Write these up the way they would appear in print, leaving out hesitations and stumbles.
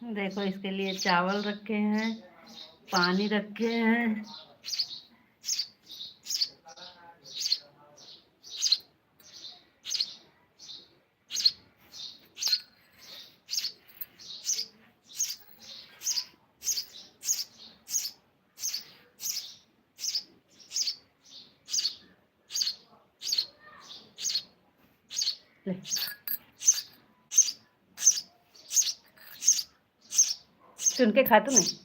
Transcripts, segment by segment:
देखो इसके लिए चावल रखे हैं, पानी रखे हैं। ले चुन के खा तू नहीं।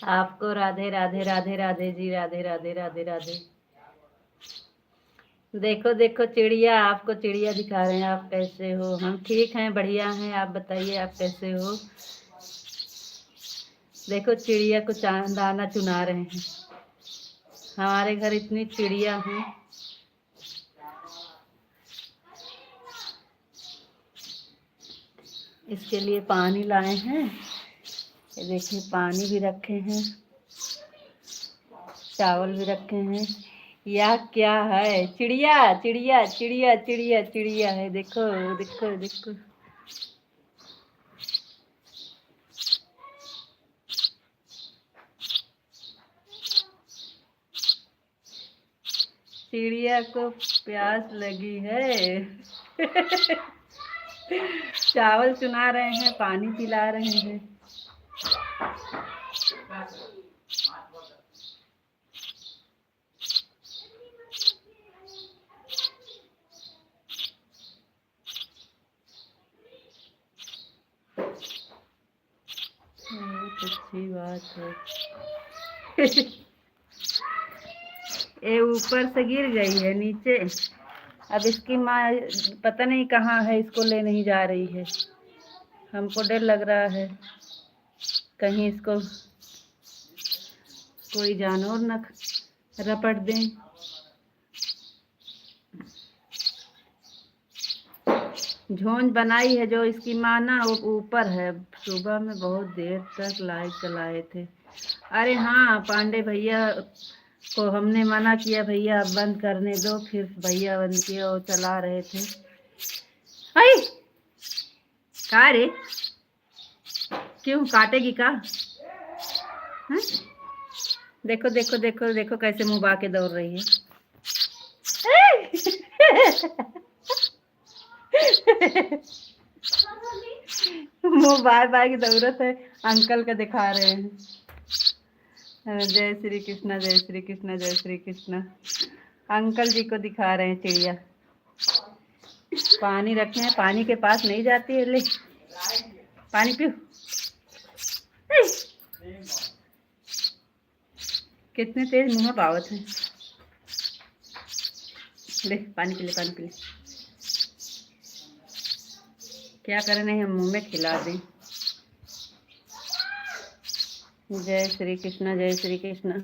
आपको राधे राधे राधे राधे जी, राधे राधे राधे राधे। देखो देखो चिड़िया, आपको चिड़िया दिखा रहे हैं। आप कैसे हो? हम ठीक हैं, बढ़िया हैं। आप बताइए आप कैसे हो? देखो चिड़िया को दाना चुना रहे हैं। हमारे घर इतनी चिड़िया हैं। इसके लिए पानी लाए हैं। ये देखिए पानी भी रखे हैं, चावल भी रखे हैं। यह क्या है? चिड़िया चिड़िया चिड़िया चिड़िया चिड़िया है। देखो देखो देखो। चिड़िया को प्यास लगी है। चावल चुना रहे हैं, पानी पिला रहे हैं। बहुत अच्छी बात है। ये ऊपर से गिर गई है नीचे। अब इसकी माँ पता नहीं कहाँ है, इसको ले नहीं जा रही है। हमको डर लग रहा है कहीं इसको कोई जानवर न रपट दें। झोंझ बनाई है जो इसकी माँ ना, वो ऊपर है। सुबह में बहुत देर तक लाइट चलाए थे। अरे हाँ, पांडे भैया को हमने मना किया, भैया अब बंद करने दो, फिर भैया बंद किया, वो चला रहे थे। अरे का रे, क्यों काटेगी का? हा? देखो देखो देखो देखो कैसे मुँह बा के दौड़ रही है। वो बार बार की जरूरत है, अंकल का दिखा रहे हैं। जय श्री कृष्णा, जय श्री कृष्णा, जय श्री कृष्णा। अंकल जी को दिखा रहे हैं चिड़िया। पानी रखे हैं, पानी के पास नहीं जाती है। ले पानी पियो। कितने तेज मुंह में बावत है। ले पानी पी ले, पानी पी ले। क्या करने हम मुंह में खिला दें। जय श्री कृष्णा, जय श्री कृष्णा।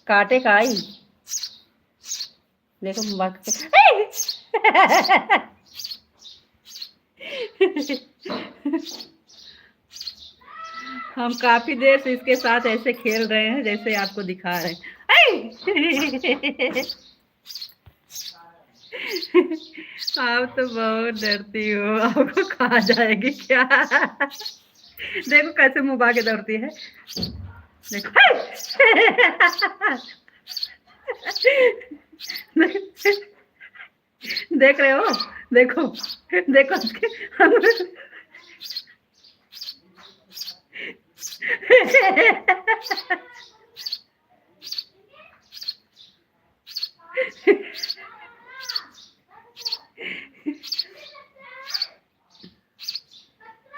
काटे का आई देखो मुबारक के। हम काफी देर से इसके साथ ऐसे खेल रहे हैं जैसे आपको दिखा रहे हैं। आप तो बहुत डरती हो, आपको खा जाएगी क्या। देखो कैसे मुंह बाके डरती है। देखो देख रहे हो, देखो देखो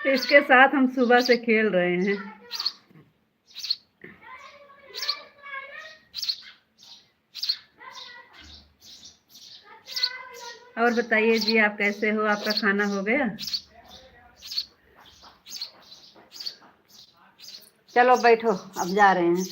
इसके साथ हम सुबह से खेल रहे हैं। और बताइए जी, आप कैसे हो? आपका खाना हो गया? चलो बैठो, अब जा रहे हैं।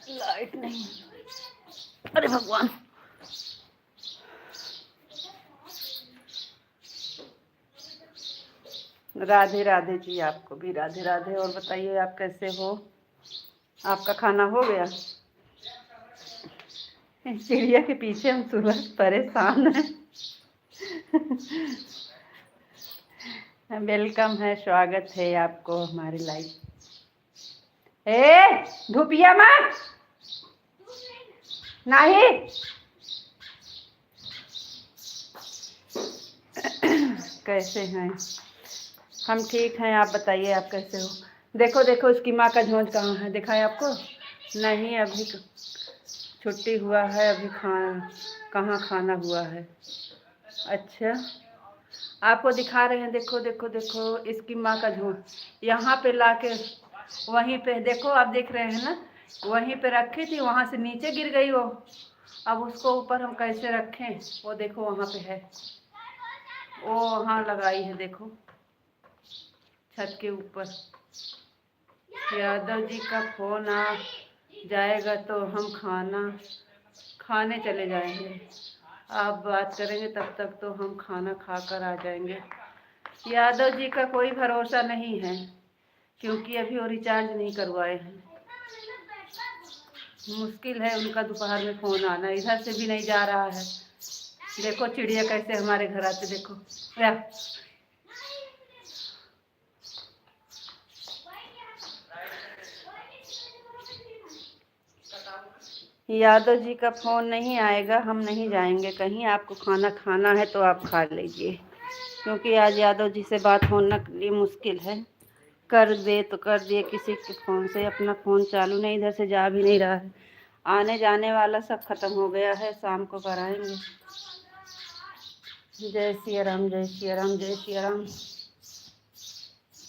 लाइट नहीं, अरे भगवान। राधे राधे जी, आपको भी राधे राधे। और बताइए आप कैसे हो? आपका खाना हो गया? चिड़िया के पीछे हम सुबह परेशान हैं। वेलकम है, स्वागत है आपको हमारे लाइव। धुपिया मत नहीं। कैसे हैं? हम ठीक हैं, आप बताइए आप कैसे हो? देखो देखो इसकी माँ का झोंझ कहाँ है, दिखाए आपको? नहीं, अभी छुट्टी हुआ है, अभी कहाँ खाना हुआ है। अच्छा, आपको दिखा रहे हैं। देखो देखो देखो इसकी माँ का झोंझ यहाँ पे लाके वहीं पे देखो, आप देख रहे हैं ना, वहीं पे रखी थी, वहाँ से नीचे गिर गई वो। अब उसको ऊपर हम कैसे रखें? वो देखो वहाँ पे है, वो वहाँ लगाई है, देखो छत के ऊपर। यादव जी का फोन आ जाएगा तो हम खाने चले जाएंगे। आप बात करेंगे तब तक तो हम खाना खाकर आ जाएंगे। यादव जी का कोई भरोसा नहीं है, क्योंकि अभी वो रिचार्ज नहीं करवाए हैं। मुश्किल है उनका दोपहर में फ़ोन आना, इधर से भी नहीं जा रहा है। देखो चिड़िया कैसे हमारे घर आते, देखो यादव जी का फ़ोन नहीं आएगा, हम नहीं जाएंगे कहीं। आपको खाना खाना है तो आप खा लीजिए, क्योंकि आज यादव जी से बात होना लिए मुश्किल है। कर दे तो कर दिए किसी के फ़ोन से, अपना फ़ोन चालू नहीं, इधर से जा भी नहीं रहा है। आने जाने वाला सब ख़त्म हो गया है, शाम को कराएंगे। जय सिया राम, जय सिया राम, जय सिया राम।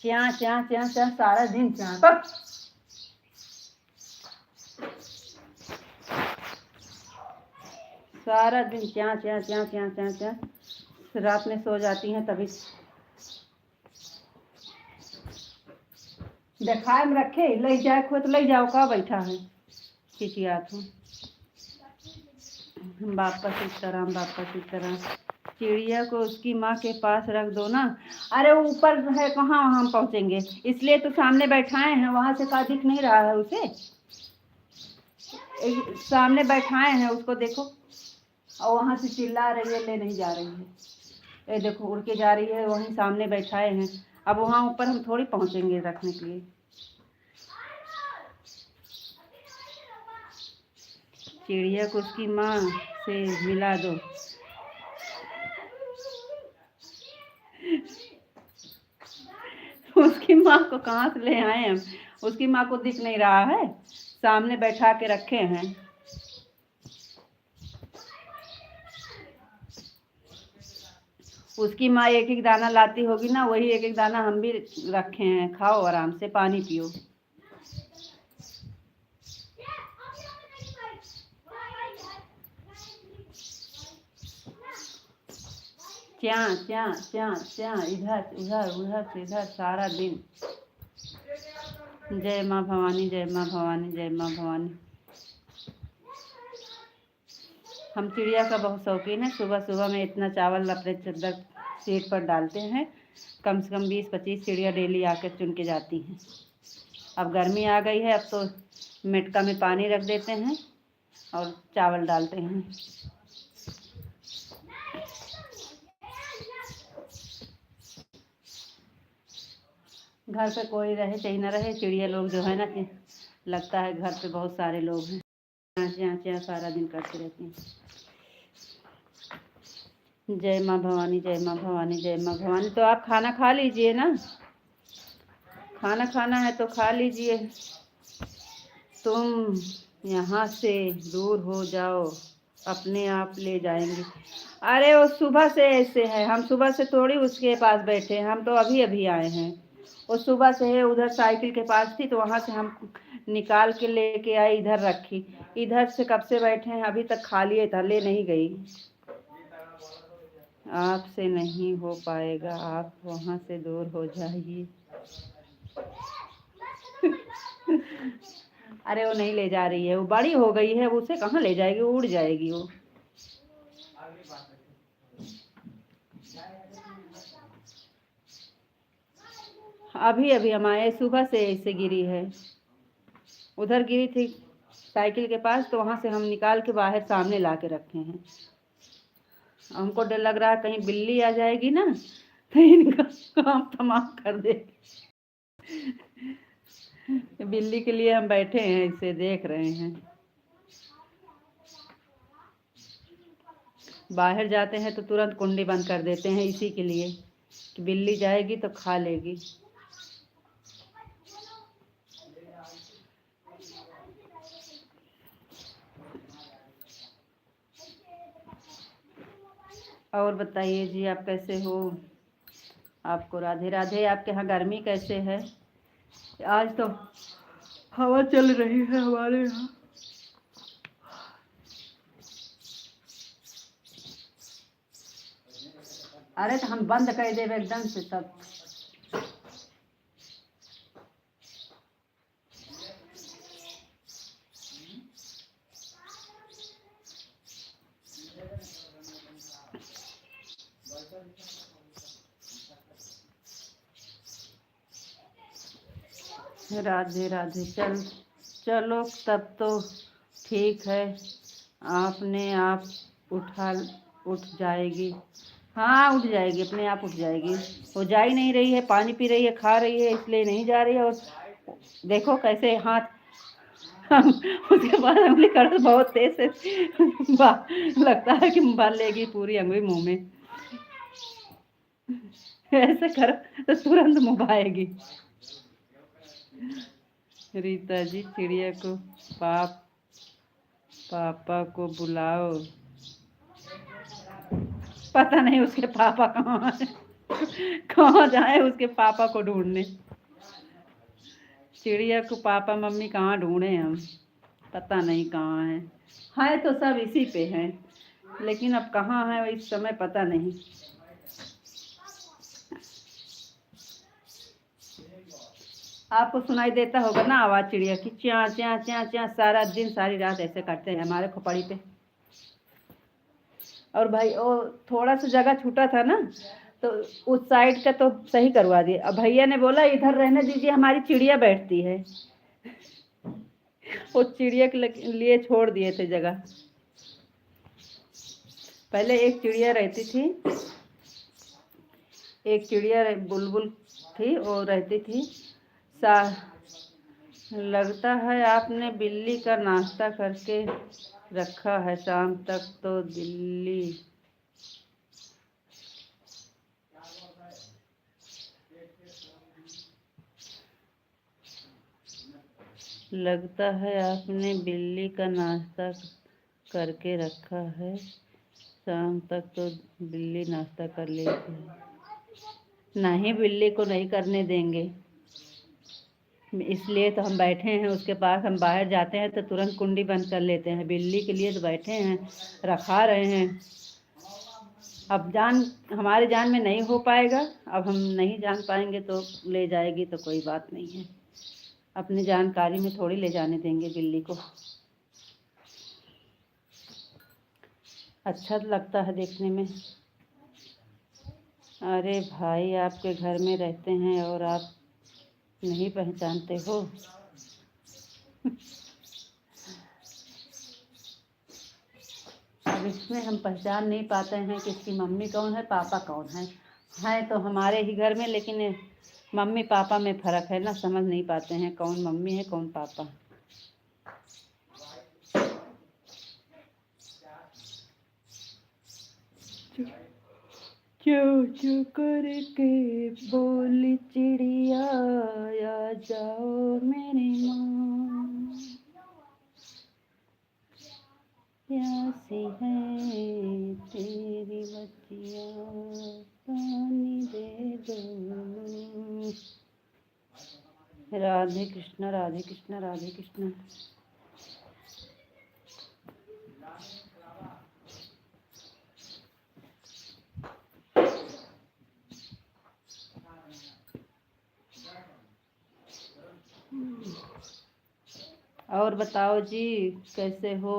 च्या च्या च्या च्या सारा दिन च्या। सारा दिन च्या च्या च्या च्या च्या च्या। रात में सो जाती हैं तभी। देखाए में रखे, ले जाए खो तो ले जाओ, का बैठा है खिचियात हूँ। बापा सीताराम, बापा सीताराम। चिड़िया को उसकी माँ के पास रख दो ना। अरे ऊपर है, कहाँ हम पहुँचेंगे, इसलिए तो सामने बैठाए हैं। वहाँ से का दिख नहीं रहा है उसे, सामने बैठाए हैं उसको, देखो। और वहाँ से चिल्ला रही है, ले नहीं जा रही है। ये देखो उड़ के जा रही है, वहीं सामने बैठाए हैं। अब वहाँ ऊपर हम थोड़ी पहुँचेंगे रखने के लिए। चिड़िया को उसकी माँ से मिला दो। उसकी माँ को कहाँ से ले आए हम? उसकी माँ को दिख नहीं रहा है, सामने बैठा के रखे हैं। उसकी माँ एक एक दाना लाती होगी ना, वही एक एक दाना हम भी रखे हैं। खाओ आराम से, पानी पियो। च्या च्या च्या च्या, इधर उधर उधर से इधर सारा दिन। जय माँ भवानी, जय माँ भवानी, जय माँ भवानी। हम चिड़िया का बहुत शौकीन है। सुबह सुबह में इतना चावल अपने चद्दर सीट पर डालते हैं। कम से कम 20-25 चिड़िया डेली आकर चुन के जाती हैं। अब गर्मी आ गई है, अब तो मटका में पानी रख देते हैं और चावल डालते हैं। घर पे कोई रहे चाहे ना रहे, चिड़िया लोग जो है ना, लगता है घर पे बहुत सारे लोग हैं। च्या च्या सारा दिन करते रहती हैं। जय माँ भवानी, जय माँ भवानी, जय माँ भवानी। तो आप खाना खा लीजिए ना, खाना खाना है तो खा लीजिए। तुम यहाँ से दूर हो जाओ, अपने आप ले जाएंगे। अरे वो सुबह से ऐसे है, हम सुबह से थोड़ी उसके पास बैठे हैं, हम तो अभी अभी आए हैं। वो सुबह से है, उधर साइकिल के पास थी तो वहाँ से हम निकाल के लेके आई, इधर रखी। इधर से कब से बैठे हैं, अभी तक खाली था, ले नहीं गई। आपसे नहीं हो पाएगा, आप वहाँ से दूर हो जाइए। अरे वो नहीं ले जा रही है, वो बड़ी हो गई है, वो उसे कहाँ ले जाएगी, उड़ जाएगी वो। अभी अभी हम आए, सुबह से ऐसे गिरी है। उधर गिरी थी साइकिल के पास, तो वहाँ से हम निकाल के बाहर सामने ला के रखे हैं। हमको डर लग रहा है कहीं बिल्ली आ जाएगी ना तो इनका काम तमाम कर दे। बिल्ली के लिए हम बैठे हैं, इसे देख रहे हैं। बाहर जाते हैं तो तुरंत कुंडी बंद कर देते हैं, इसी के लिए कि बिल्ली जाएगी तो खा लेगी। और बताइए जी, आप कैसे हो? आपको राधे राधे। आपके यहाँ गर्मी कैसे है? आज तो हवा चल रही है हमारे यहाँ। अरे तो हम बंद कर दे एकदम से सब। राधे राधे। चलो तब तो ठीक है, आपने आप उठ जाएगी। हाँ उठ जाएगी, अपने आप उठ जाएगी। वो जा ही नहीं रही है, पानी पी रही है, खा रही है, इसलिए नहीं जा रही है। और देखो कैसे हाथ उसके बाद उंगली कर बहुत तेज से लगता है कि बाल लेगी पूरी उंगली मुंह में। ऐसे कर तो तुरंत मुँह आएगी। रीता जी, चिड़िया को पापा को बुलाओ। पता नहीं उसके पापा कहाँ है, कहाँ जाए उसके पापा को ढूंढने। चिड़िया को पापा मम्मी कहाँ ढूंढे हम, पता नहीं कहाँ है तो सब इसी पे हैं, लेकिन अब कहाँ है इस समय पता नहीं। आपको सुनाई देता होगा ना आवाज़ चिड़िया की, च्या च्या च्या च्या। सारा दिन सारी रात ऐसे करते हैं हमारे खोपड़ी पे। और भाई वो थोड़ा सा जगह छूटा था ना, तो उस साइड का तो सही करवा दिए। अब भैया ने बोला इधर रहने दीजिए, हमारी चिड़िया बैठती है। वो चिड़िया के लिए छोड़ दिए थे जगह। पहले एक चिड़िया रहती थी, एक चिड़िया बुलबुल थी और रहती थी सा लगता है आपने बिल्ली का नाश्ता करके रखा है, शाम तक तो दिल्ली लगता है आपने बिल्ली का नाश्ता करके रखा है, शाम तक तो बिल्ली नाश्ता कर लेती है। नहीं, बिल्ली को नहीं करने देंगे, इसलिए तो हम बैठे हैं उसके पास। हम बाहर जाते हैं तो तुरंत कुंडी बंद कर लेते हैं। बिल्ली के लिए तो बैठे हैं, रखा रहे हैं। अब हमारे जान में नहीं हो पाएगा, अब हम नहीं जान पाएंगे तो ले जाएगी तो कोई बात नहीं है। अपनी जानकारी में थोड़ी ले जाने देंगे बिल्ली को। अच्छा लगता है देखने में। अरे भाई, आपके घर में रहते हैं और आप नहीं पहचानते हो? अब इसमें हम पहचान नहीं पाते हैं कि इसकी मम्मी कौन है, पापा कौन है तो हमारे ही घर में, लेकिन मम्मी पापा में फ़र्क है ना, समझ नहीं पाते हैं कौन मम्मी है कौन पापा। चू चू करके बोली चिड़िया, आ जाओ मेरी माँ, प्यासी है तेरी बच्चिया, पानी दे दो। राधे कृष्णा राधे कृष्णा राधे कृष्णा। और बताओ जी, कैसे हो?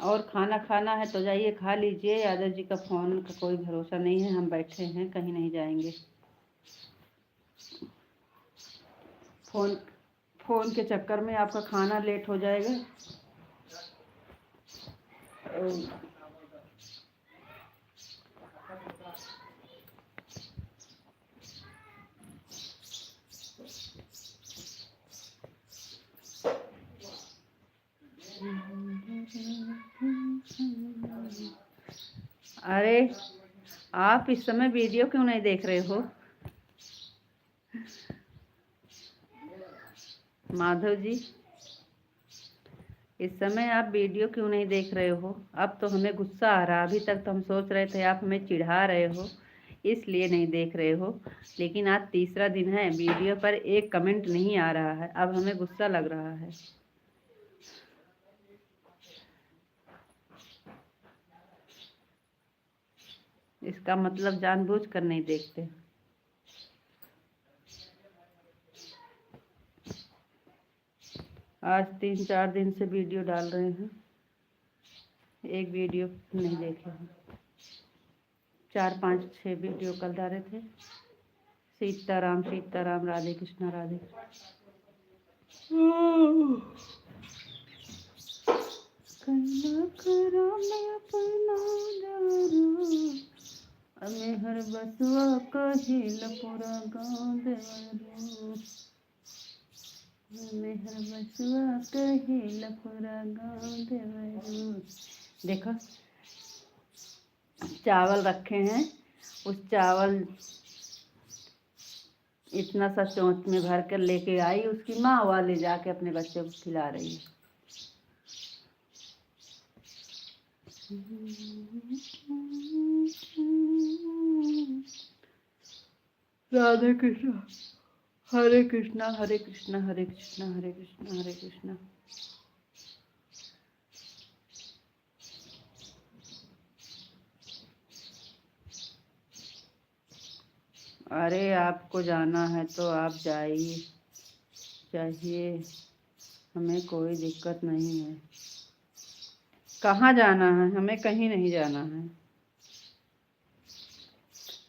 और खाना खाना है तो जाइए खा लीजिए। यादव जी का फ़ोन का कोई भरोसा नहीं है, हम बैठे हैं, कहीं नहीं जाएंगे। फ़ोन के चक्कर में आपका खाना लेट हो जाएगा। अरे, आप इस समय वीडियो क्यों नहीं देख रहे हो माधव जी? इस समय आप वीडियो क्यों नहीं देख रहे हो? अब तो हमें गुस्सा आ रहा। अभी तक तो हम सोच रहे थे आप हमें चिढ़ा रहे हो, इसलिए नहीं देख रहे हो। लेकिन आज तीसरा दिन है, वीडियो पर एक कमेंट नहीं आ रहा है, अब हमें गुस्सा लग रहा है। इसका मतलब जानबूझकर नहीं देखते। आज 3-4 दिन से वीडियो डाल रहे हैं, एक वीडियो नहीं देखे हैं। 4-5-6 वीडियो कल डाले थे। सीताराम सीताराम, राधे कृष्णा राधे मेहर बसुआ कहिल पूरा गाँव देवरू, मेहर बसुआ कहिल पूरा गाँव देवरू। देखो, चावल रखे हैं, उस चावल इतना सा चोंच में भर कर लेके आई, उसकी माँ वाले जाके अपने बच्चे को खिला रही है। राधे कृष्णा हरे कृष्णा हरे कृष्णा हरे कृष्णा हरे कृष्णा हरे कृष्णा। अरे, आपको जाना है तो आप जाइए, चाहिए, हमें कोई दिक्कत नहीं है। कहाँ जाना है? हमें कहीं नहीं जाना है।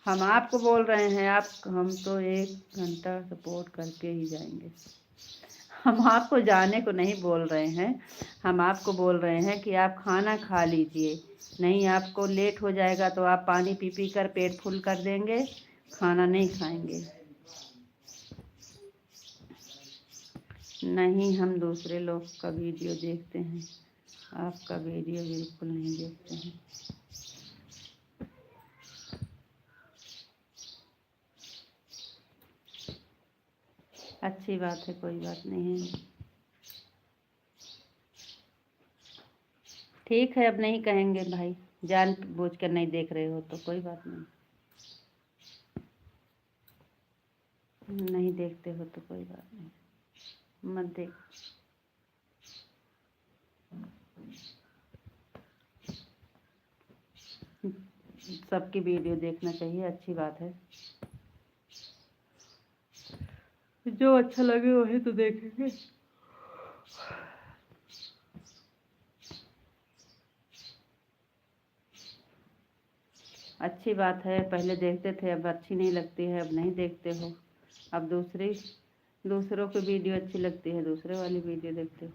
हम आपको बोल रहे हैं, हम तो 1 घंटा सपोर्ट करके ही जाएंगे। हम आपको जाने को नहीं बोल रहे हैं, हम आपको बोल रहे हैं कि आप खाना खा लीजिए। नहीं, आपको लेट हो जाएगा तो आप पानी पी पी कर पेट फुल कर देंगे, खाना नहीं खाएंगे। नहीं, हम दूसरे लोग का वीडियो देखते हैं, आपका वीडियो बिल्कुल नहीं देखते हैं। अच्छी बात है, कोई बात नहीं है। ठीक है, अब नहीं कहेंगे भाई, जान बूझ कर नहीं देख रहे हो तो कोई बात नहीं। नहीं देखते हो तो कोई बात नहीं, मत देख। सबकी वीडियो देखना चाहिए, अच्छी बात है। जो अच्छा लगे वही तो देखेंगे। अच्छी बात है, पहले देखते थे, अब अच्छी नहीं लगती है, अब नहीं देखते हो। अब दूसरों की वीडियो अच्छी लगती है, दूसरे वाली वीडियो देखते हो।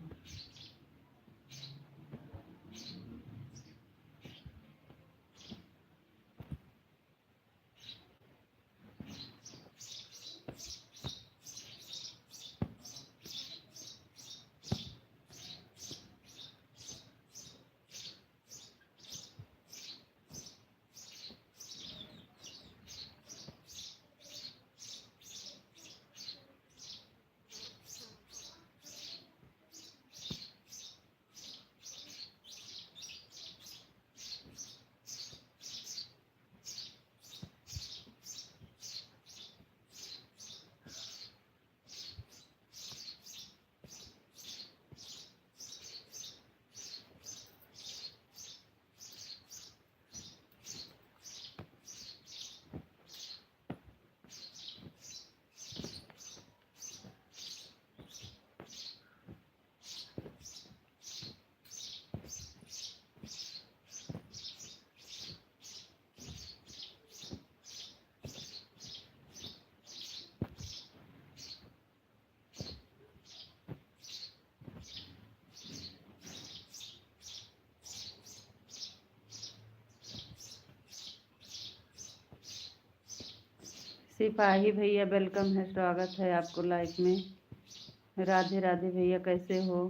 सिपाही भैया वेलकम है, स्वागत है आपको लाइफ में। राधे राधे भैया, कैसे हो?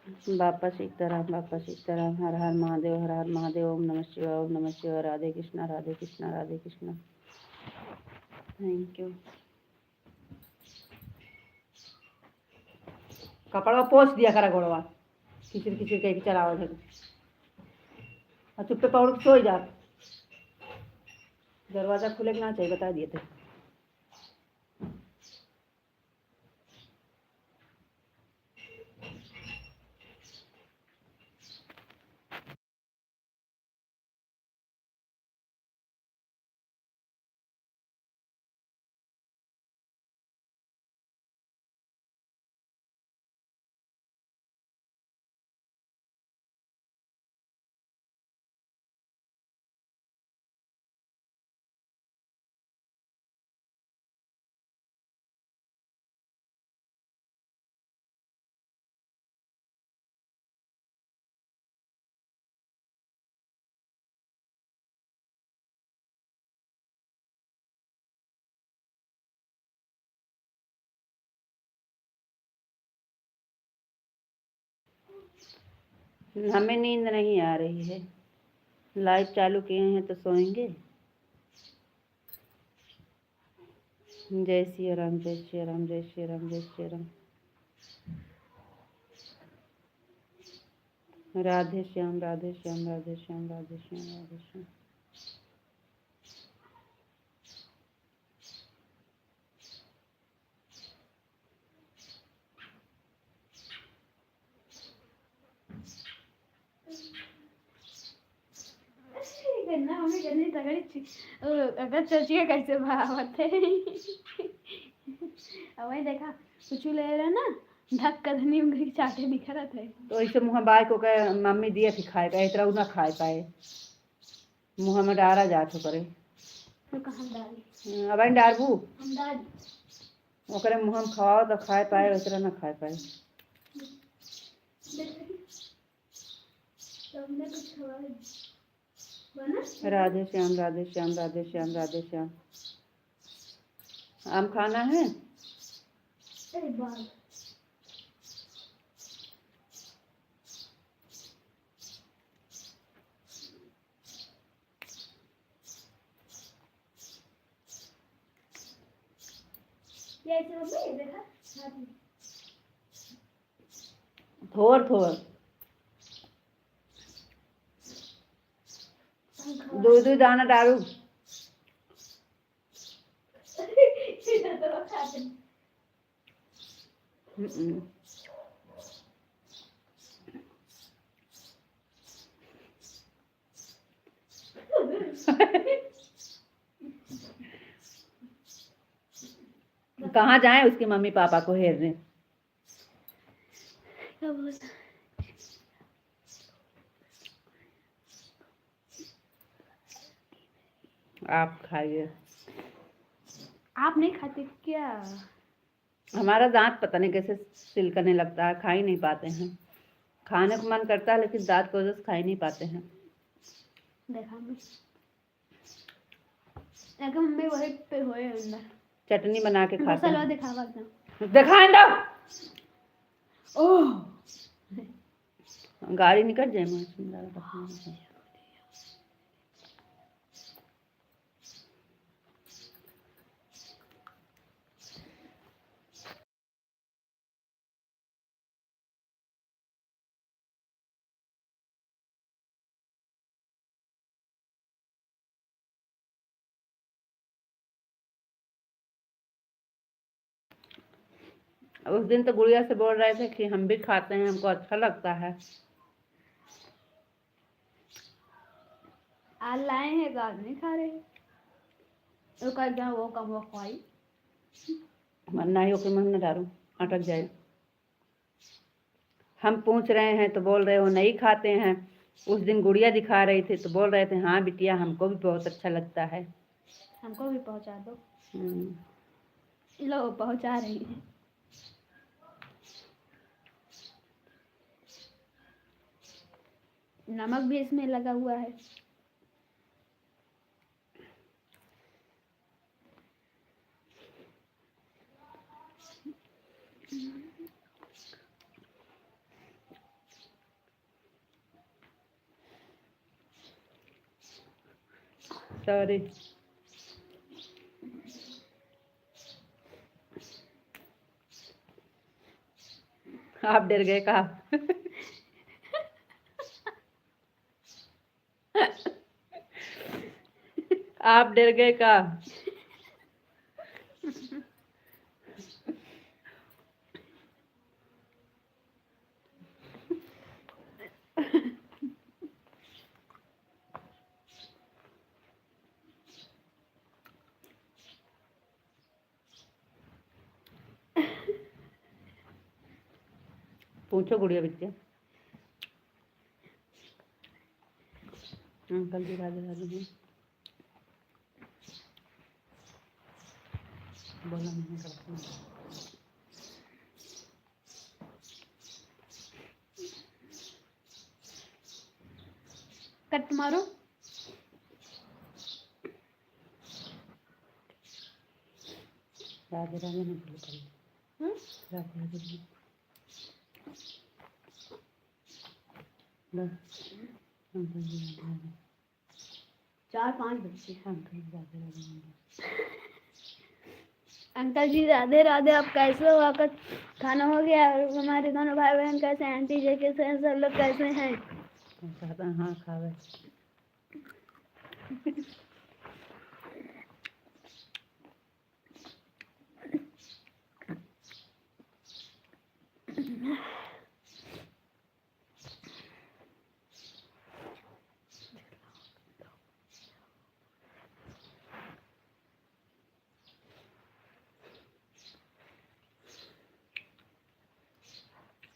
बापा सीताराम, बापा सीताराम। हर हर महादेव, हर हर महादेव। ओम नमः शिवाय, ओम नमः शिवाय। राधे कृष्णा, राधे कृष्णा, राधे कृष्णा। Thank you. कपड़ा पोंछ दिया करा गोड़वा, खिचड़ खिचड़ कह के चलाओ है। और चुप्पे पौड़ के सो जा। दरवाजा खुले ना चाहिए, बता दिए थे। हमें नींद नहीं आ रही है। लाइट चालू किए हैं तो सोएंगे। जय श्री राम, जय श्री राम, जय श्री राम, जय श्री राम। राधे श्याम, राधे श्याम, राधे श्याम, राधे श्याम, राधे श्याम। मम्मी करनी तगड़ी अगर चचिए कैसे भावते वही देखा कुछ ले रहा ना ढक कर धनी उंगली चाटे दिखा रहा था। तो ऐसे मुँह बाय को कहे मम्मी दिए थी खाए का, इतना ना खाए पाए। मुँह में डारा जात हो करे तो कहाँ डाली अब डारबू हम डाल ओकरे मुँह में खाओ तो खाए पाए, उतना ना खाए पाए। राधे श्याम, राधे श्याम, राधे श्याम, राधे श्याम। आम खाना है? अरे बाप ये तो देखा थोड़ थोड़ दो दो दाना डालू। कहाँ जाए उसके मम्मी पापा को हेरने। आप खाइए। आप नहीं खाते क्या? हमारा दांत पता नहीं कैसे सिलकने लगता है, खा ही नहीं पाते हैं। खाने को मन करता है लेकिन दांत की वजह से खा ही नहीं पाते हैं। देखा मम्मी वही पे होए अंदर चटनी बना के खाते मसाला हैं। दिखावा दिखाएं दो। ओह गाड़ी निकल जाए। उस दिन तो गुड़िया से बोल रहे थे कि हम भी खाते हैं, हमको अच्छा लगता है। आज लाए हैं तो आज नहीं खा रहे तो कर क्या वो कम वो खाई मरना ही होकर मन न डालो, अटक जाए। हम पूछ रहे हैं तो बोल रहे हो नहीं खाते हैं। उस दिन गुड़िया दिखा रही थी तो बोल रहे थे हाँ बिटिया हमको भी बहुत अच्छा लगता है। हमको भी पहुंचा दो। हम्म। लो पहुंचा रही है। नमक भी इसमें लगा हुआ है। सॉरी। आप डर गए का? आप डर गए का? पूछो गुड़िया बिटिया। अंकल जी राधे राधे जी। बोला मैंने करती हूँ। कट मारो। राधे राधे नहीं बोलो कल। राधे राधे जी। बस अंकल जी राधे राधे। 4-5 बच्चे। अंकल जी राधे राधे बोलो। अंकल जी राधे राधे। आप कैसे हो? आपका खाना हो गया? और हमारे दोनों भाई बहन कैसे हैं? आंटी जी कैसे हैं? सब लोग कैसे हैं? कहता हाँ खावे।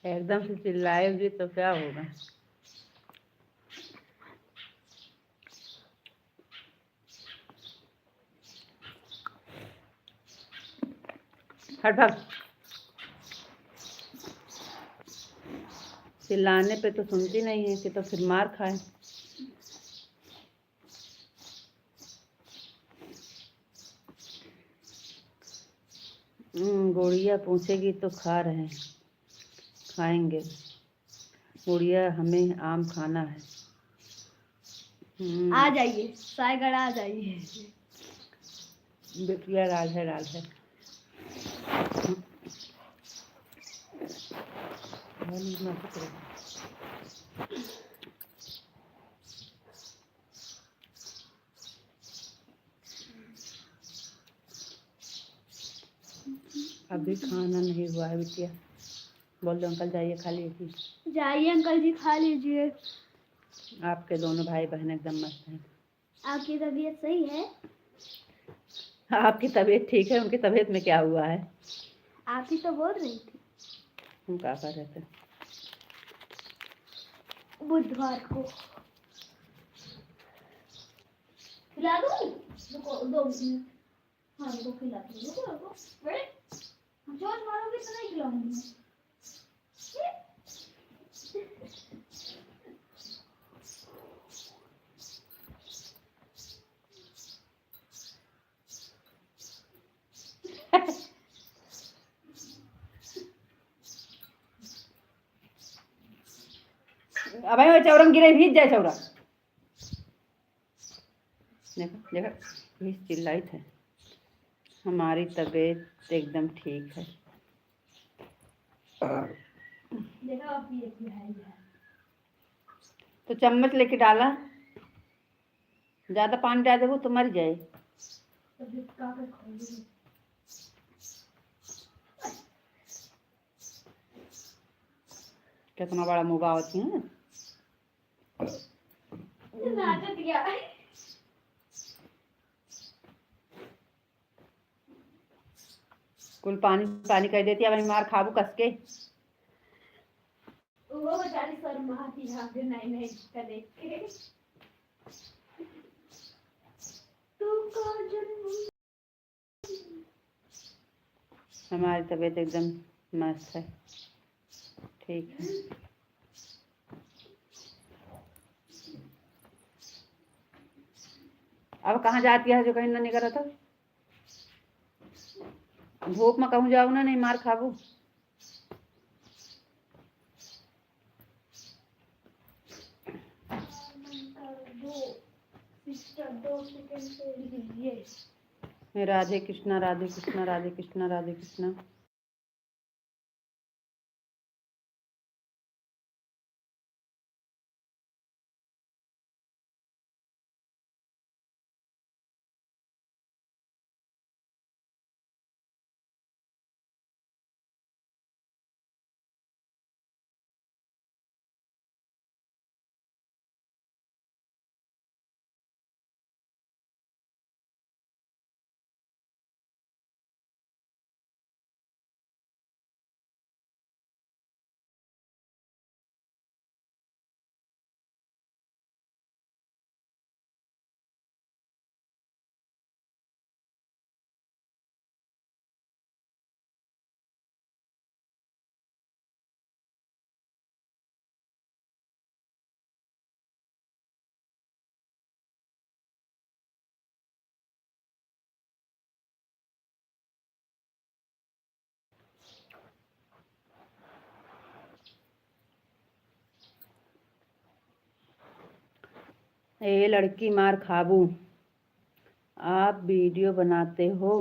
एकदम से चिल्लाएगी तो क्या होगा? हट भाग। चिल्लाने पे तो सुनती नहीं है कि तो फिर मार खाए। गुड़िया पूछेगी तो खा रहे हैं, खाएंगे। गुड़िया हमें आम खाना है। आ जाइए सायगढ़, आ जाइए। बिटिया राधे राधे। अभी खाना नहीं हुआ है बिटिया। बोल दो अंकल जाइए खा लीजिए। जाइए अंकल जी खा लीजिए। आपके दोनों भाई बहन एकदम मस्त हैं। आपकी तबीयत सही है? आपकी तबीयत ठीक है, उनकी तबीयत में क्या हुआ है? आप ही तो बोल रही थी हम क्या कर रहे थे? बुधवार को। खिला दूँ? रुको 2 मिनट। हाँ रुको खिलाती हूँ। रुको रुको। जोर मारोगे तो नहीं खिलाऊंगी मैं। अब चौरंग गिरे भीज जाए चौरा। देखो देखो ये चिल्लाई थे। हमारी तबीयत एकदम ठीक है। देखो आप ये है। तो चम्मच लेके डाला। ज्यादा पानी डाल देबो तो मर जाए। तबीयत का कर खोली। कितना बड़ा मुँह होती है। नाटक किया। कुल पानी पानी कर देती है। अब मार खाबू कस के। वो बेचारी शर्माती है आगे नहीं इसका देख के। हमारी तबीयत एकदम मस्त है, ठीक है। अब कहाँ जाती है जो कहीं ना नहीं करा था? धूप में कहूँ जाओ ना, नहीं मार खाबू। 2 सेकंड से ये राधे कृष्णा राधे कृष्णा राधे कृष्णा राधे कृष्णा। ए लड़की मार खाबू, आप वीडियो बनाते हो?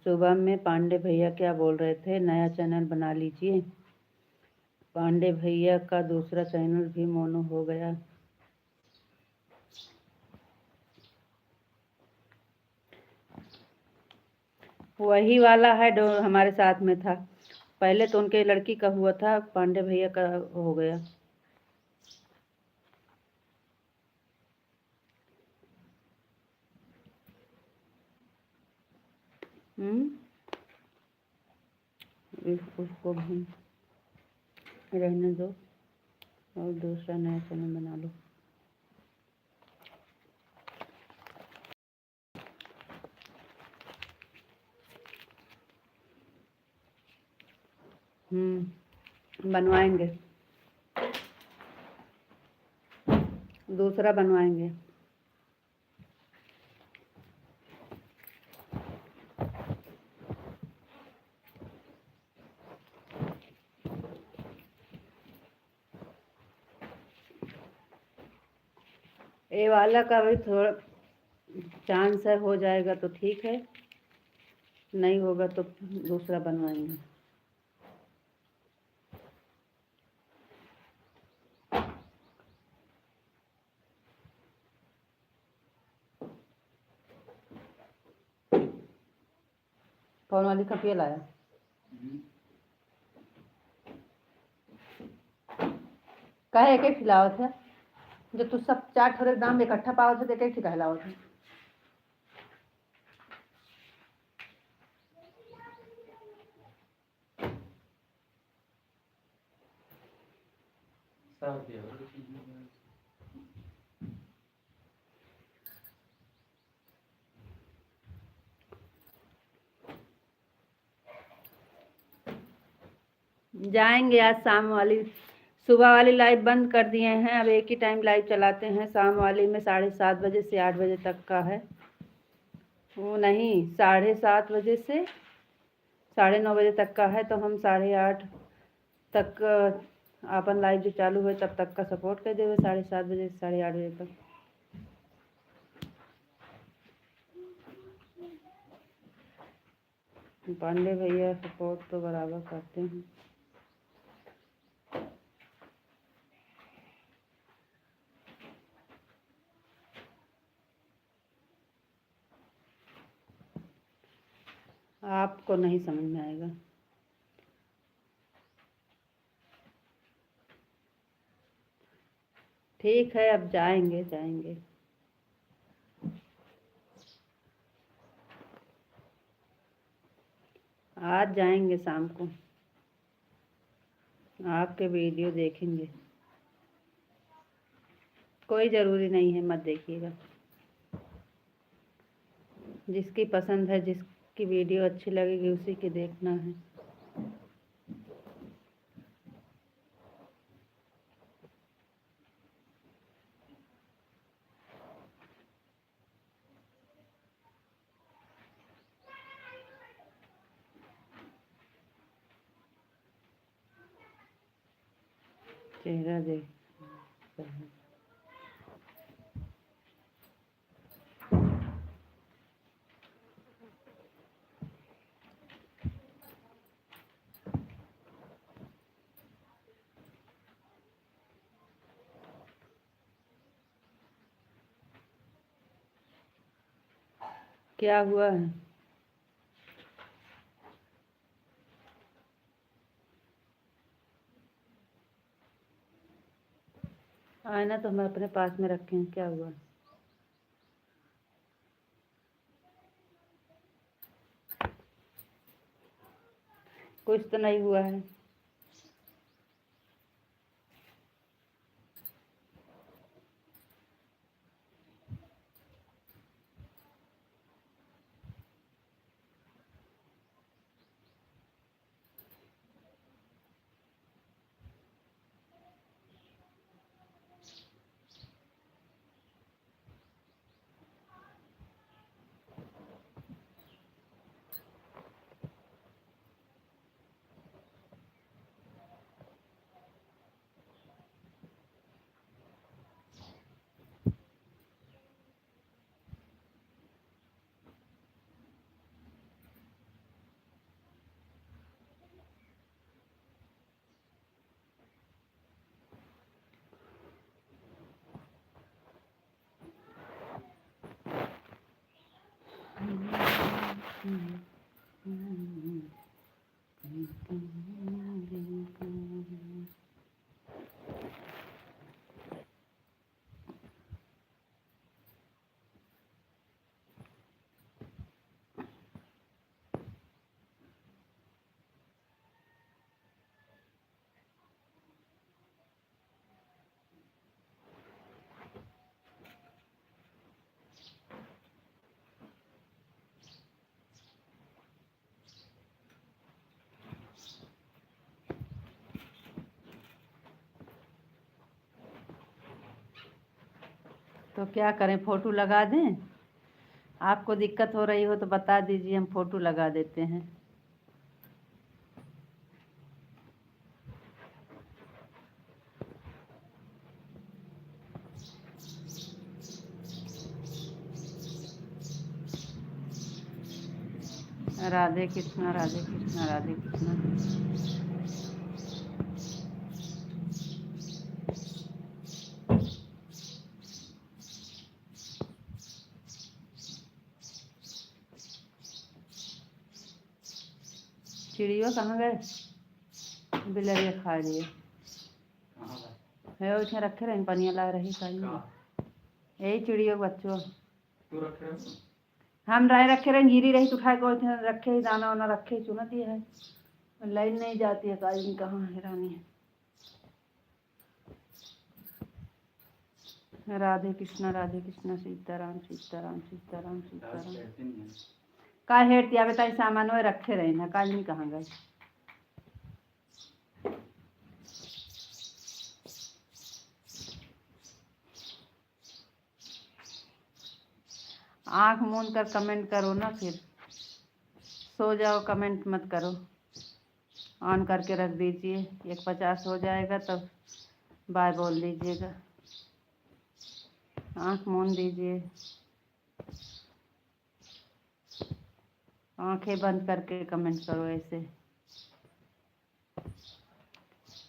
सुबह में पांडे भैया क्या बोल रहे थे, नया चैनल बना लीजिए। पांडे भैया का दूसरा चैनल भी मोनो हो गया। वही वाला है जो हमारे साथ में था। पहले तो उनके लड़की का हुआ था, पांडे भैया का हो गया। उसको भी रहने दो और दूसरा नया चैनल बना लो। बनवाएंगे, दूसरा बनवाएंगे। ये वाला का भी थोड़ा चांस है, हो जाएगा तो ठीक है, नहीं होगा तो दूसरा बनवाएंगे। कौन वाली खपिया लाया? कहे एक एक खिलावत है, जो तू सब 4 ठोरे दाम इकट्ठा पावत है, एक एक खिलावत है। जाएंगे आज शाम वाली, सुबह वाली लाइव बंद कर दिए हैं, अब एक ही टाइम लाइव चलाते हैं। शाम वाली में 7:30 बजे से 8 बजे तक का है। वो नहीं, 7:30 बजे से 9:30 बजे तक का है, तो हम 8:30 तक अपन लाइव जो चालू हुए तब तक का सपोर्ट कर देवे, 7:30 बजे से 8:30 बजे तक। पांडे भैया सपोर्ट तो बराबर करते हैं। आपको नहीं समझ में आएगा। ठीक है, अब जाएंगे जाएंगे। आज जाएंगे शाम को, आपके वीडियो देखेंगे। कोई ज़रूरी नहीं है, मत देखिएगा। जिसकी पसंद है, जिसकी वीडियो अच्छी लगेगी उसी की देखना है। चेहरा देख क्या हुआ है? आईना तो हम अपने पास में रखे हैं, क्या हुआ? कुछ तो नहीं हुआ है। तो क्या करें, फोटो लगा दें? आपको दिक्कत हो रही हो तो बता दीजिए, हम फोटो लगा देते हैं। राधे कृष्णा, राधे कृष्णा, राधे कृष्णा। चिड़िया कहाँ गए? बिलरिया खा लिए है, उसमें रखे रहे, पनिया ला रही खाई। यही चिड़िया बच्चों तू रखे हो? हम रखे रहे, गिरी रही तो उठा के रखे ही, दाना वाना रखे चुना दिया है। लाइन नहीं जाती है, काली कहाँ है रानी है। राधे कृष्णा, राधे कृष्णा, सीताराम सीताराम सीताराम सीताराम। का हेट दिया बताई, सामान वो रखे रहे ना, काली कहाँ गए? आँख मूंद कर कमेंट करो ना, फिर सो जाओ, कमेंट मत करो। ऑन करके रख दीजिए, 150 हो जाएगा तब बाय बोल दीजिएगा। आँख मूंद दीजिए, आंखें बंद करके कमेंट करो ऐसे।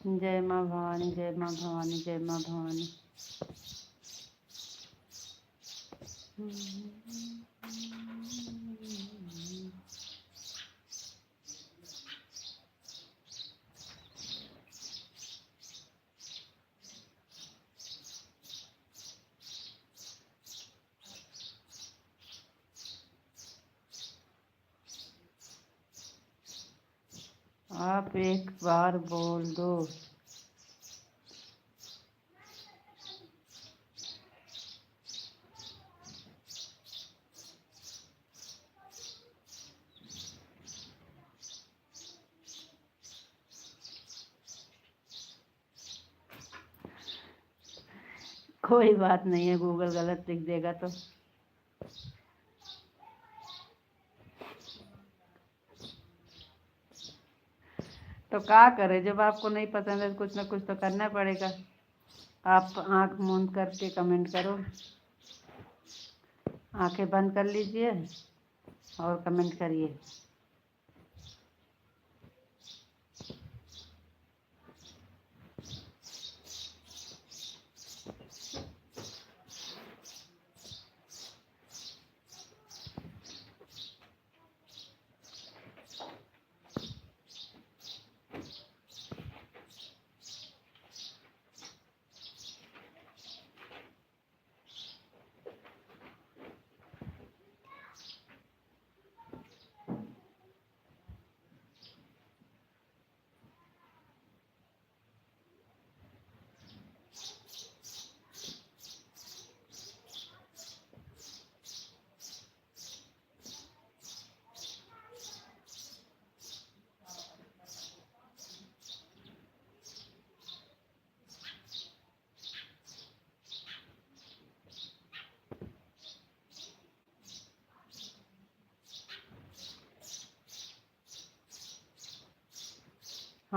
जय माँ भवानी, जय माँ भवानी, जय माँ भवानी। आप एक बार बोल दो। कोई बात नहीं है, गूगल गलत लिख देगा तो क्या करे, जब आपको नहीं पसंद है कुछ ना कुछ तो करना पड़ेगा। आप आंख मूंद करके कमेंट करो, आंखें बंद कर लीजिए और कमेंट करिए।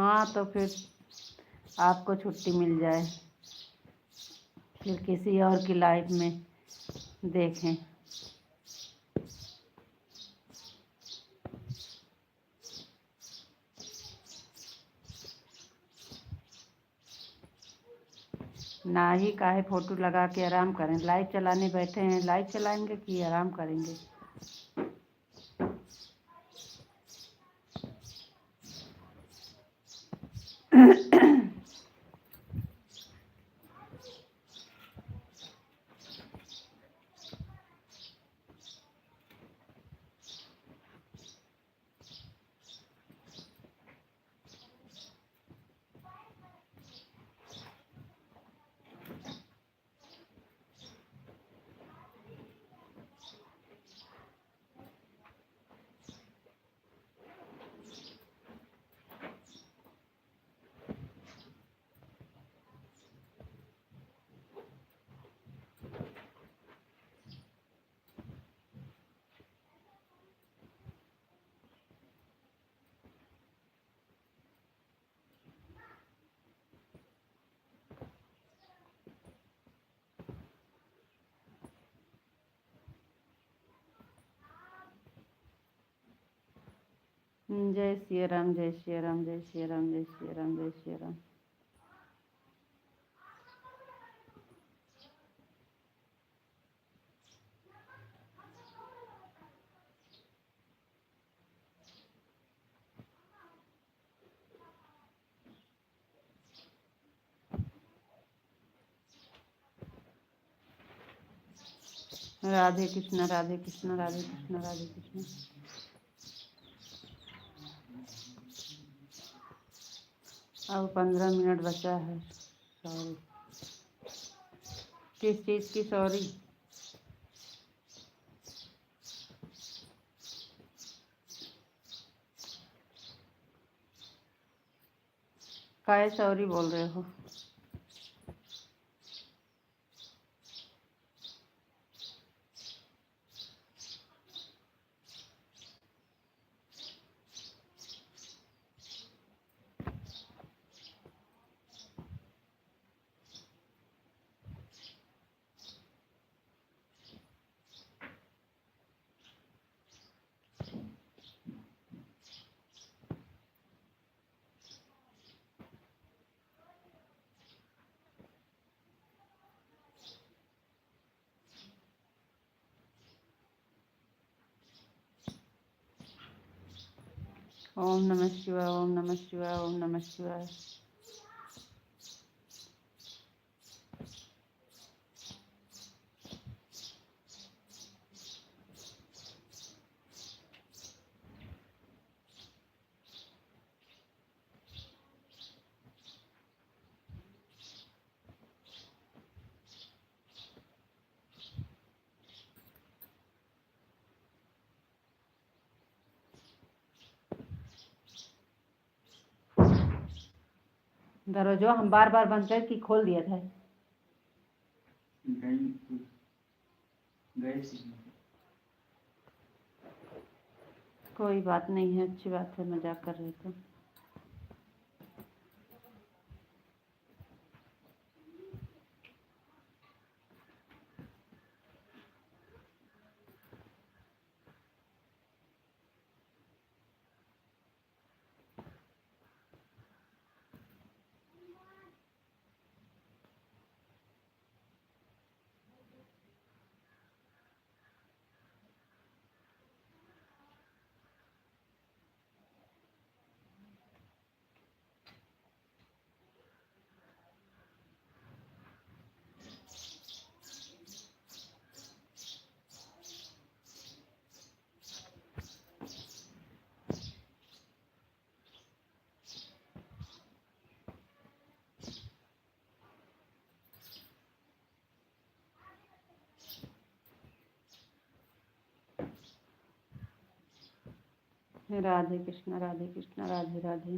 हाँ तो फिर आपको छुट्टी मिल जाए, फिर किसी और की लाइफ में देखें। ना ही काहे फोटो लगा के आराम करें। लाइव चलाने बैठे हैं, लाइव चलाएंगे कि आराम करेंगे। जय श्री राम, जय श्री राम, जय श्री राम, जय श्री राम, जय श्री राम। राधे कृष्ण, राधे कृष्ण, राधे कृष्ण, राधे कृष्ण। अब 15 मिनट बचा है। सॉरी, किस चीज़ की सॉरी? काहे सॉरी बोल रहे हो? ओम नमः शिवाय, ओम नमः शिवाय, ओम नमः शिवाय। दरवाजा हम बार बार बंद कर कि खोल दिया था? कोई बात नहीं है, अच्छी बात है, मजाक कर रहे थे। राधे कृष्ण, राधे कृष्ण, राधे राधे।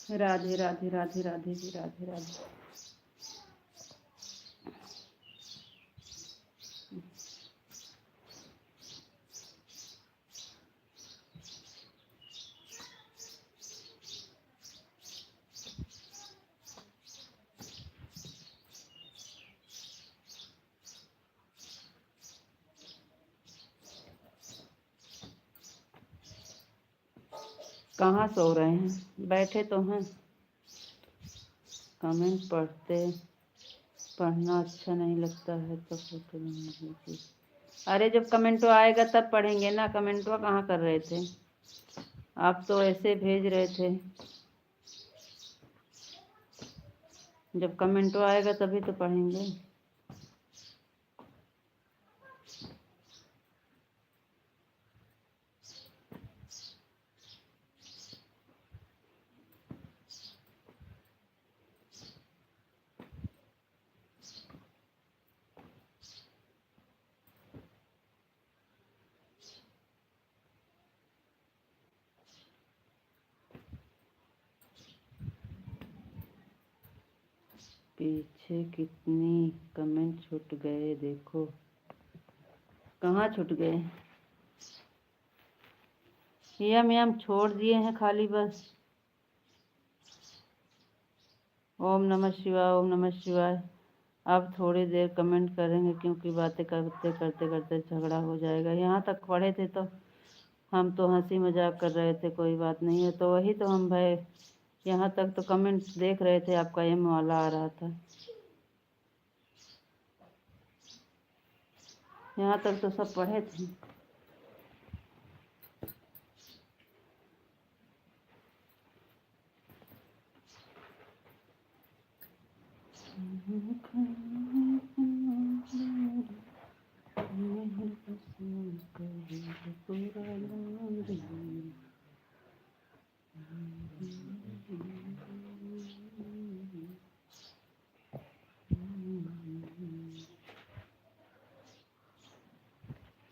राधे राधे राधे राधे जी, राधे राधे। कहाँ सो रहे हैं, बैठे तो हैं। कमेंट पढ़ना अच्छा नहीं लगता है तो फोटो नहीं भेजिए। अरे जब कमेंटो आएगा तब पढ़ेंगे ना, कमेंटो कहाँ कर रहे थे आप, तो ऐसे भेज रहे थे। जब कमेंटो आएगा तभी तो पढ़ेंगे। पीछे कितनी कमेंट छूट गए देखो। कहाँ छूट गए? यम यम छोड़ दिए हैं खाली बस। ओम नमः शिवाय, ओम नमः शिवाय। अब थोड़ी देर कमेंट करेंगे क्योंकि बातें करते करते करते झगड़ा हो जाएगा। यहाँ तक पढ़े थे तो हम तो हंसी मजाक कर रहे थे, कोई बात नहीं है, तो वही तो हम भाई यहाँ तक तो कमेंट देख रहे थे, आपका एम वाला आ रहा था। यहाँ तक तो सब पढ़े थे।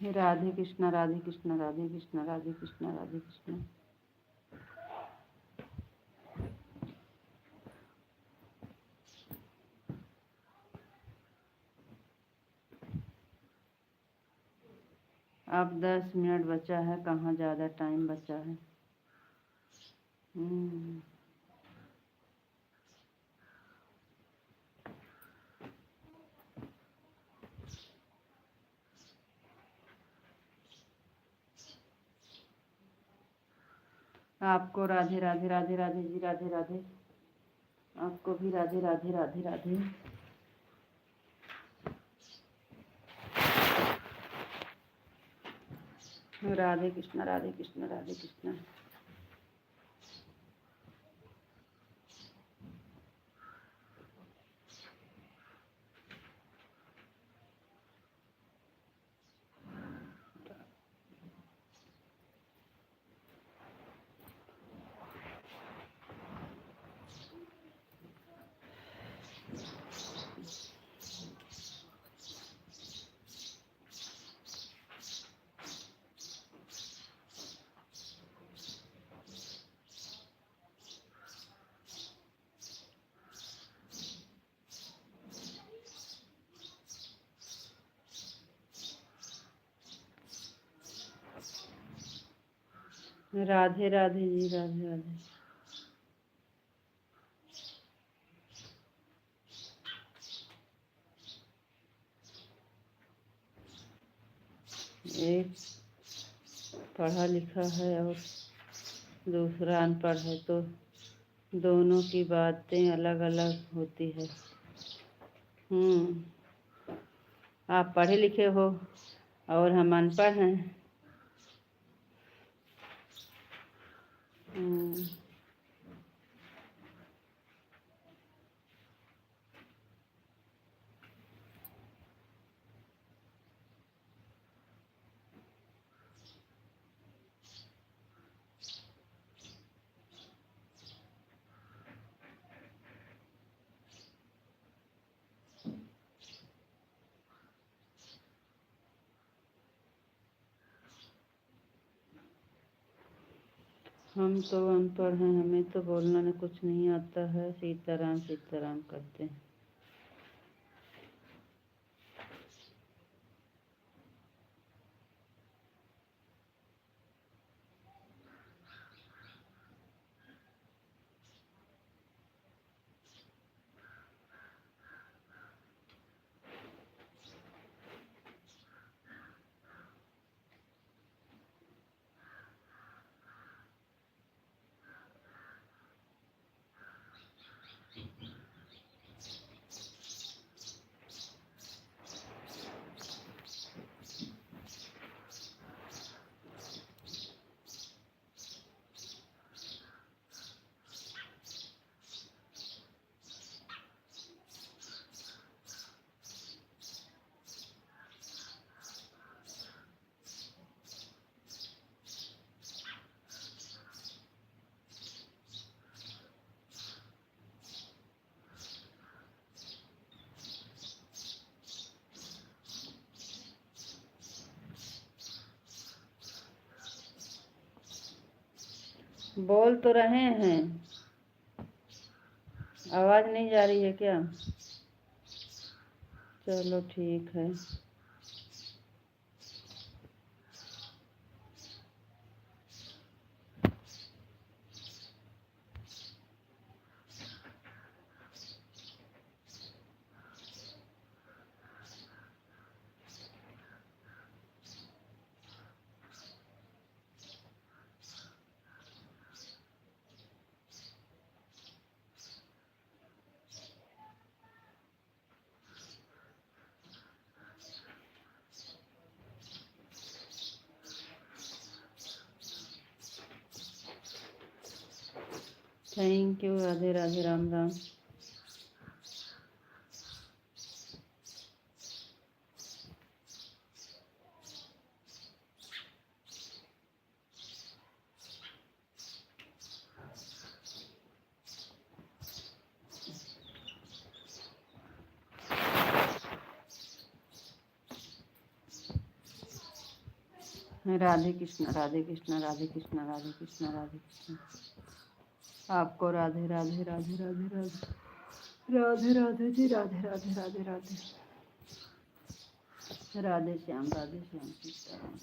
राधे कृष्णा, राधे कृष्णा, राधे कृष्णा, राधे कृष्णा, राधे कृष्णा। अब 10 मिनट बचा है, कहाँ ज़्यादा टाइम बचा है। आपको राधे राधे राधे राधे जी, राधे राधे। आपको भी राधे राधे राधे राधे। राधे कृष्णा, राधे कृष्णा, राधे कृष्णा। राधे राधे जी, राधे राधे। एक पढ़ा लिखा है और दूसरा अनपढ़ है, तो दोनों की बातें अलग अलग होती है। आप पढ़े लिखे हो और हम अनपढ़ हैं। हम तो अनपढ़ हैं, हमें तो बोलना न कुछ नहीं आता है। सीताराम सीताराम करते हैं। बोल तो रहे हैं, आवाज़ नहीं जा रही है क्या? चलो ठीक है। Thank you. राधे राधे, राम राम। राधे कृष्ण राधे कृष्ण राधे कृष्ण राधे कृष्ण राधे कृष्ण। आपको राधे राधे राधे राधे राधे राधे राधे जी, राधे राधे राधे राधे राधे श्याम, राधे श्याम, सीताराम।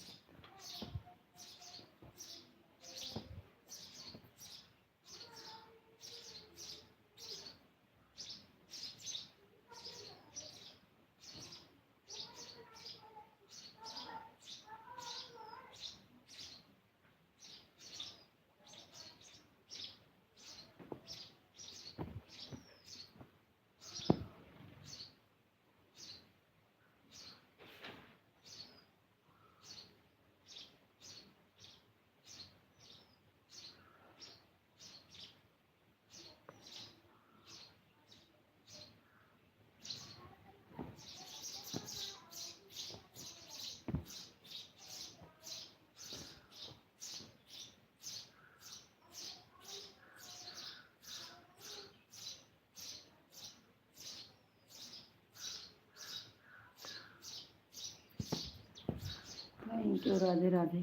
Thank you. राधे राधे।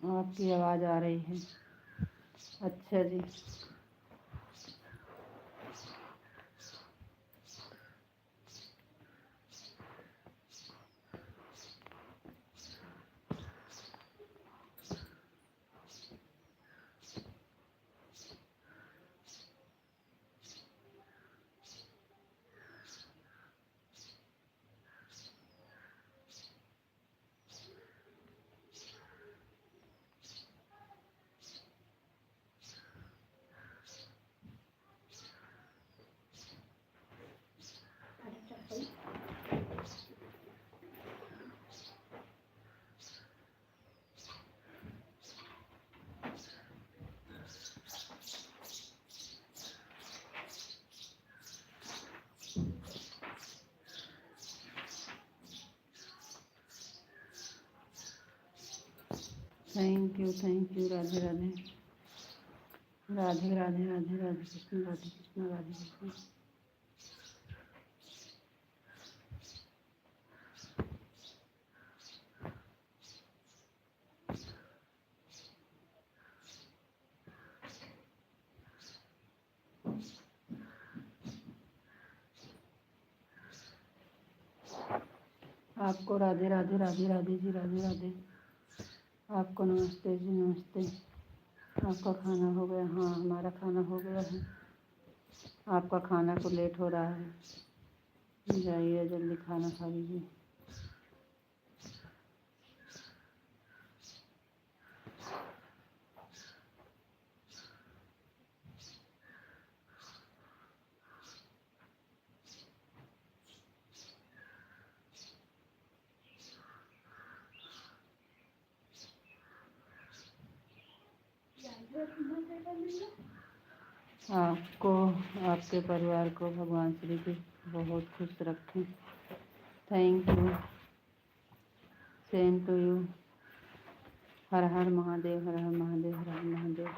आपकी आवाज़ आ रही है। अच्छा जी। Thank you Radhe Radhe Radhe Radhe Radhe Radhe Krishna Radhe Krishna Radhe Krishna. आपको राधे राधे राधे राधे जी राधे राधे। आपको नमस्ते जी नमस्ते। आपका खाना हो गया? हाँ हमारा खाना हो गया है। आपका खाना को लेट हो रहा है, जाइए जल्दी खाना खा लीजिए। आपको आपके परिवार को भगवान श्री कृष्ण बहुत खुश रखें। Thank you, same to you. Har Har Mahadev Har Har Mahadev Har Har Mahadev.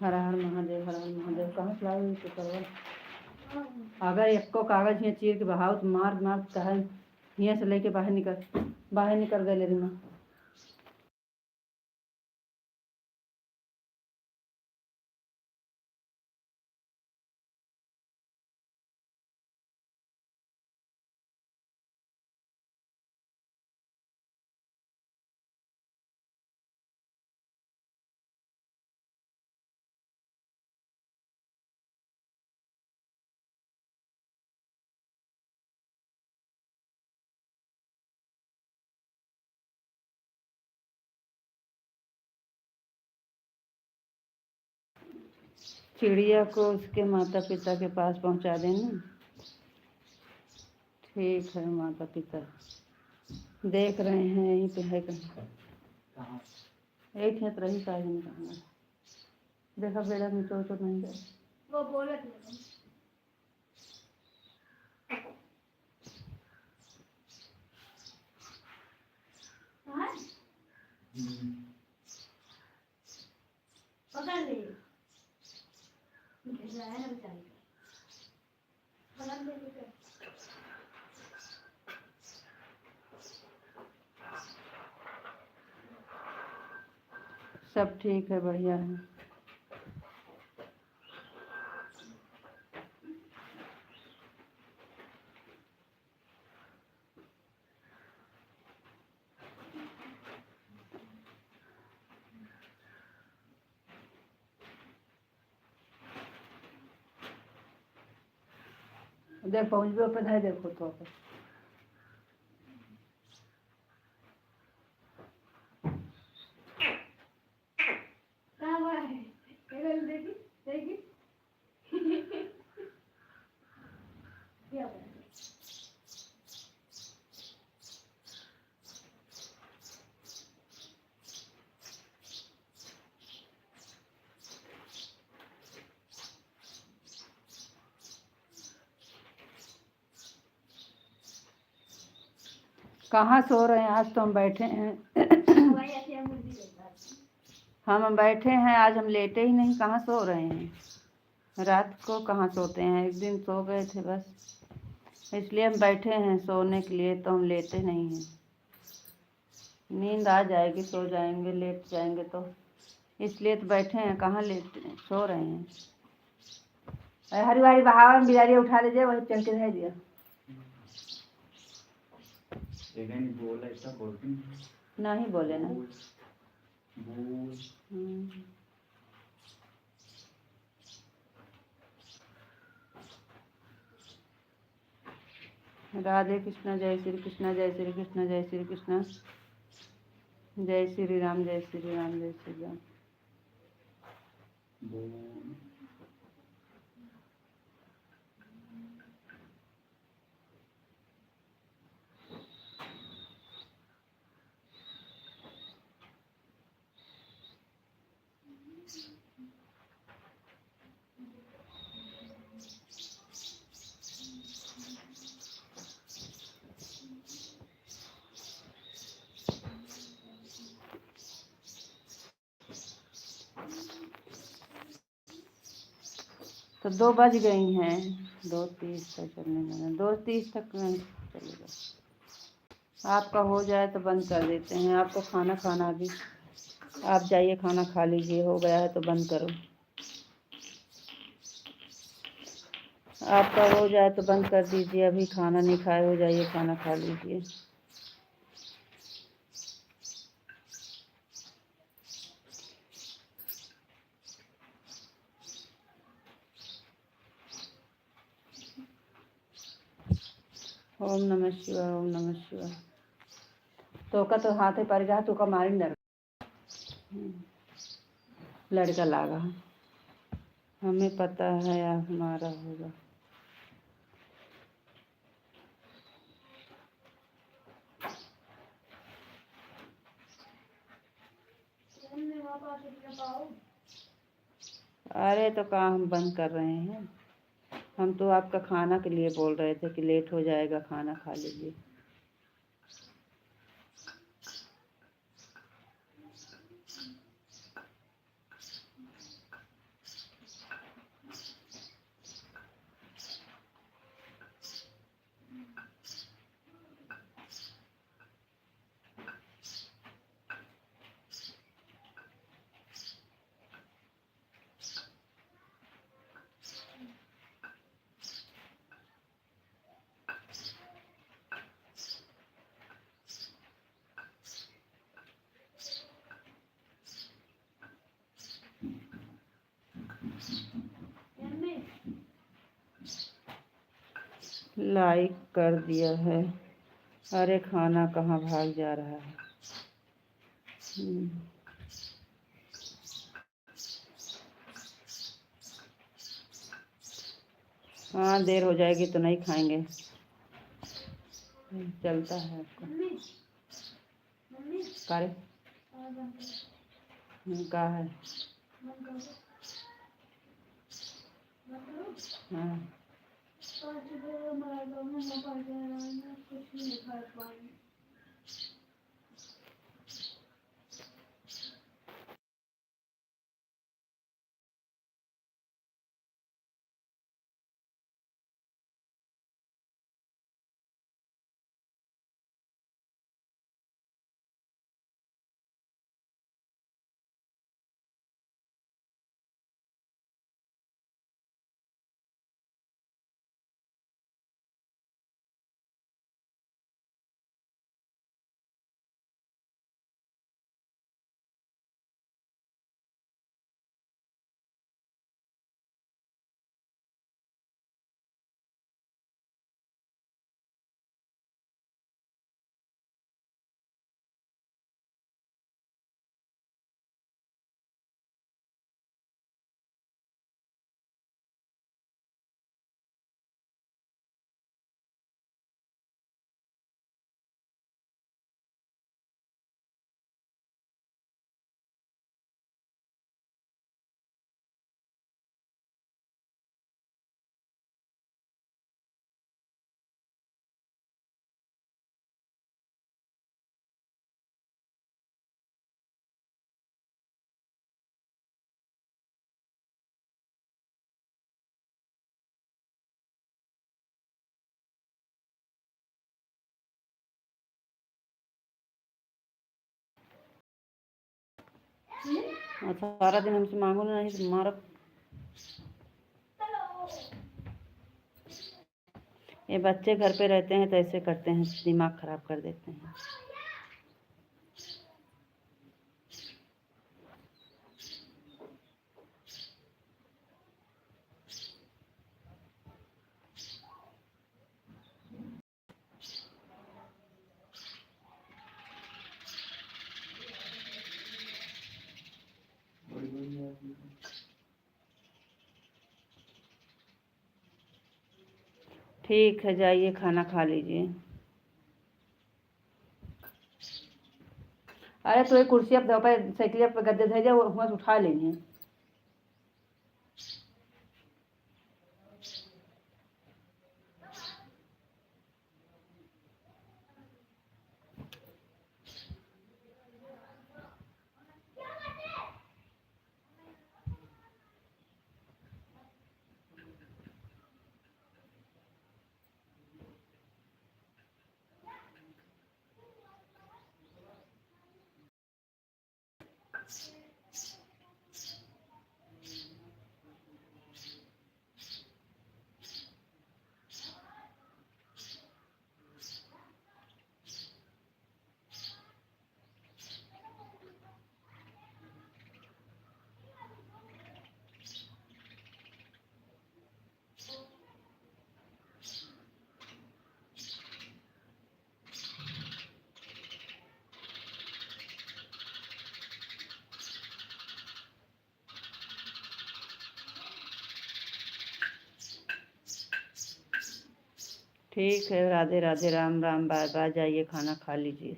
Har Har Mahadev Har Har Mahadev. कहाँ से लाए हुए पेपर? अगर एको कागज यहाँ चीर के बहाव तो मार मार कहा यहाँ से लेके बाहर निकल गए ले रही। चिड़िया को उसके माता पिता के पास पहुंचा देना। ठीक है, माता पिता देख रहे हैं, यहीं पे है कहीं। एक है रही का ही नहीं। देखा बेड़ा में तो नहीं गए। वो बोला पकड़ ले सब ठीक है, बढ़िया है। देख पहुँच भी ऊपर है, देखो तो कहाँ सो रहे हैं? आज तो हम बैठे हैं। हम बैठे हैं, आज हम लेटे ही नहीं। कहाँ सो रहे हैं? रात को कहाँ सोते हैं? एक दिन सो गए थे बस, इसलिए हम बैठे हैं सोने के लिए, तो हम लेटे नहीं हैं। नींद आ जाएगी, सो जाएंगे, लेट जाएंगे तो इसलिए तो बैठे हैं। कहाँ लेटे सो रहे हैं? हरी वारी बहावा में बिहारी उठा लीजिए, वही चल के रह दिया। नहीं बोले ना। राधे कृष्णा, जय श्री कृष्णा, जय श्री कृष्णा, जय श्री कृष्णा, जय श्री राम, जय श्री राम, जय श्री राम। तो 2 बज गई हैं, 2:30 तक चलने लगा, 2:30 तक चलेगा। आपका हो जाए तो बंद कर देते हैं। आपको खाना खाना अभी, आप जाइए खाना खा लीजिए, हो गया है तो बंद करो। आपका हो जाए तो बंद कर दीजिए, अभी खाना नहीं खाए हो, जाइए खाना खा लीजिए। ओम नमः शिवाय, ओम नमः शिवाय। तो का तो हाथे पड़ गया, तो का मारी डर लड़का लागा, हमें पता है आप हमारा होगा। अरे तो काम हम बंद कर रहे हैं, हम तो आपका खाना के लिए बोल रहे थे कि लेट हो जाएगा, खाना खा लीजिए। लाइक कर दिया है। अरे खाना कहाँ भाग जा रहा है। हाँ देर हो जाएगी तो नहीं खाएंगे, चलता है आपको कार्य का है। हाँ सारा दिन हमसे मांगो ना, नहीं तो मारो। ये बच्चे घर पे रहते हैं तो ऐसे करते हैं, दिमाग खराब कर देते हैं। ठीक है, जाइए खाना खा लीजिए। अरे तो एक कुर्सी आप साइकिल पर गद्दे धर जाओ, वहाँ से उठा लेंगे। ठीक है, राधे राधे, राम राम, बाय बाय, जाइए खाना खा लीजिए।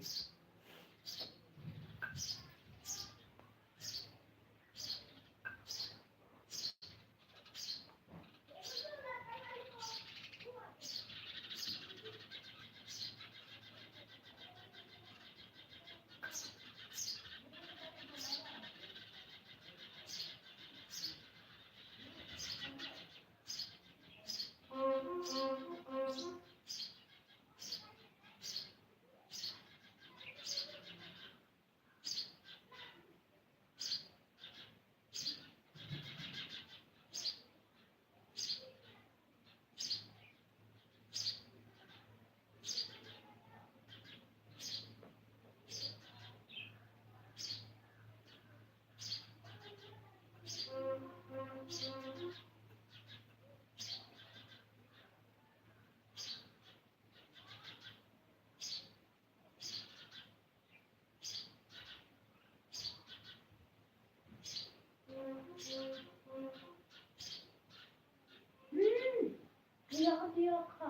दिया खा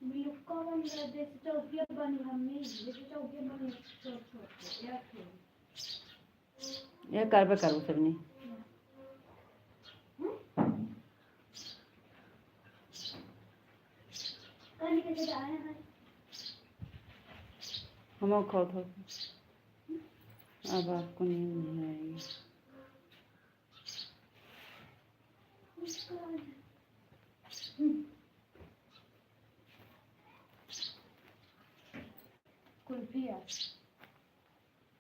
मिलका बन गया जैसे चौकिया बनी हमें जैसे चौकिया बनी छोटे यार ये कर पे करूँ सबनी कल कैसे आए हैं हम खाओ थोड़ा। अब आपको नींद नहीं आएगी। कुल्फी है